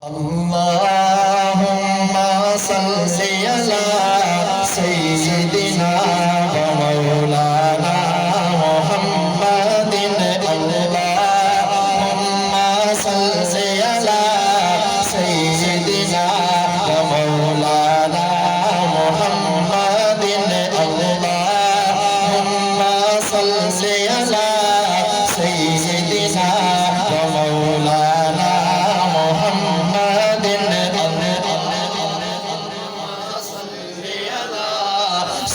अल्लाहुम्मा सल्लि अला सय्यिदिना व मौलाना मुहम्मदिन। अल्लाहुम्मा सल्लि अला सय्यिदिना व मौलाना मुहम्मदिन। अल्लाहुम्मा सल्लि अला सय्यिदिना व मौलाना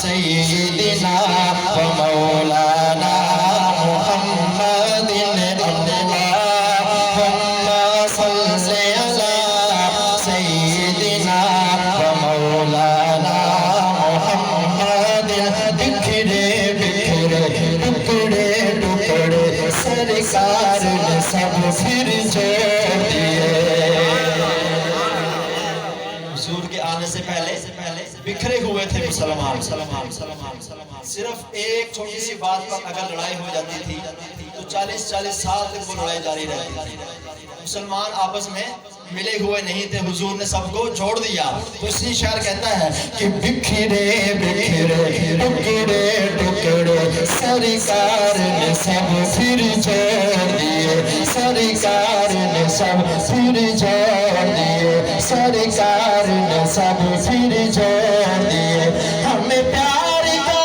सय्यिदिना व मौलाना मुहम्मदिन। अल्लाहुम्मा सल्लि अला सय्यिदिना व मौलाना मुहम्मदिन। बिखरे बिखरे टुकड़े टुकड़े सरकार ने सब फिर जोड़ दिए। हुजूर के आने से पहले बिखरे हुए थे मुसलमान। सिर्फ एक छोटी सी बात पर अगर लड़ाई हो जाती थी तो 40-40 साल तक वो लड़ाई जारी रहती थी। मुसलमान आपस में मिले हुए नहीं थे, हुजूर ने सबको जोड़ दिया। तो इसी शायर कहता है कि बिखरे बिखरे टुकड़े टुकड़े सरकार ने सब फिर जोड़ दिए। सरकार ने सब फिर जोड़ दिए। सरकार ने सब फिर जोड़ दिए। हमें प्यार का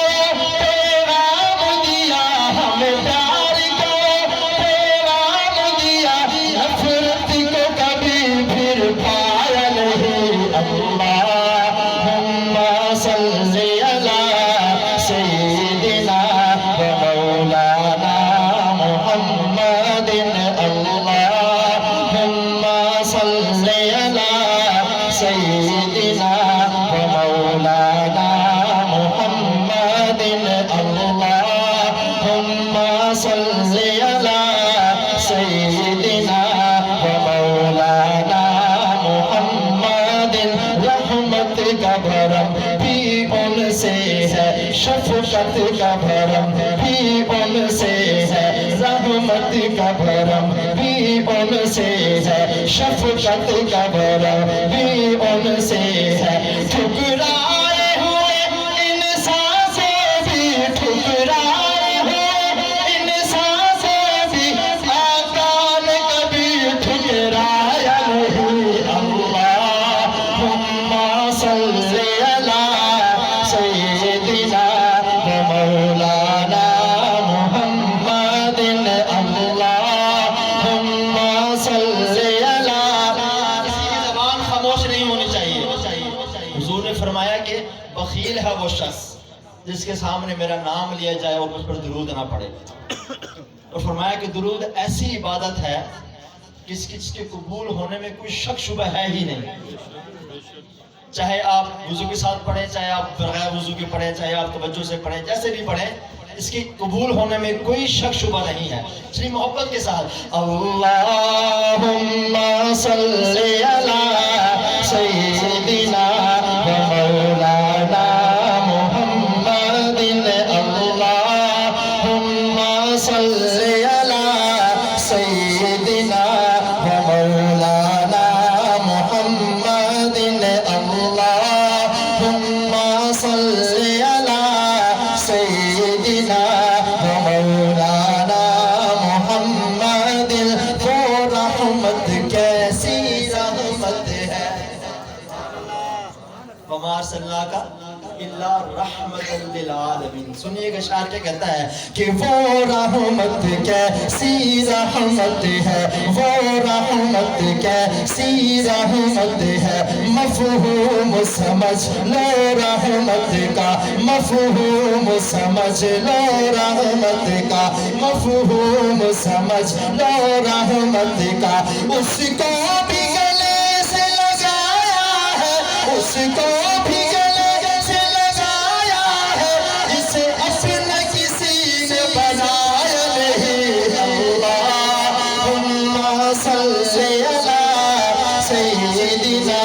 पैगाम दिया, हमें प्यार का पैगाम दिया। नफरत को कभी फिर पाया नहीं। अल्लाहुम्मा सल्लि अला सय्यिदिना व मौलाना मुहम्मदिन। अल्लाहुम्मा सल्लि अला सय्यिदिना व मौलाना मुहम्मदिन। अल्लाहुम्मा सल्लि अला सय्यिदिना व मौलाना मुहम्मदिन। रहमत का भरम भी उनसे है, शफ़क़त का भरम भी उनसे है। रहमत का भरम भी उनसे है, शफ़क़त का भरम भी उनसे है। ठुकराए हुए इंसान से भी, ठुकराए हुए इंसान से भी आका ने कभी ठुकराया नहीं। अल्लाहुम्मा सल्लि अला सय्यिदिना व मौलाना मुहम्मदिन। अल्लाहुम्मा सल्लि अला। किसी की ज़बान खामोश नहीं होनी चाहिए। हुजूर ने फरमाया कि बखील है वो शख्स जिसके सामने मेरा नाम लिया जाए और मुझ पर दुरूद ना पड़े। और फरमाया कि दुरूद ऐसी इबादत है कि इसके कबूल होने में कोई शक शुबा है ही नहीं। चाहे आप वुजू के साथ पढ़े, चाहे आप बगैर वुजू के पढ़े, चाहे आप तवज्जो से पढ़े, जैसे भी पढ़े, इसकी कबूल होने में कोई शक शुबा नहीं है। श्री मोहब्बत के साथ अल्लाहुम्मा सल्लि अला सय्यिदिना व मौलाना मुहम्मदिन। अल्लाहुम्मा सल्लि अला सय्यिदिना व मौलाना मुहम्मदिन। अल्लाहुम्मा सल्लि अला सय्यिदिना व मौलाना मुहम्मदिन। वो रहमत कैसी रहमत है। वमा अर्सलनाका इल्ला रहमतल लिल आलमीन। सुनिएगा शायर क्या कहता है कि वो रहमत कैसी रहमत है, वो रहमत कैसी रहमत है। मफ़हूम समझ लो रहमत का, मफ़हूम समझ लो रहमत का, मफ़हूम समझ लो रहमत का। उसको भी गले से लगाया है, उसको भी गले से लगाया है। इसे अपना किसी ने बनाया नहीं। अल्लाहुम्मा सल्लि अला सय्यिदिना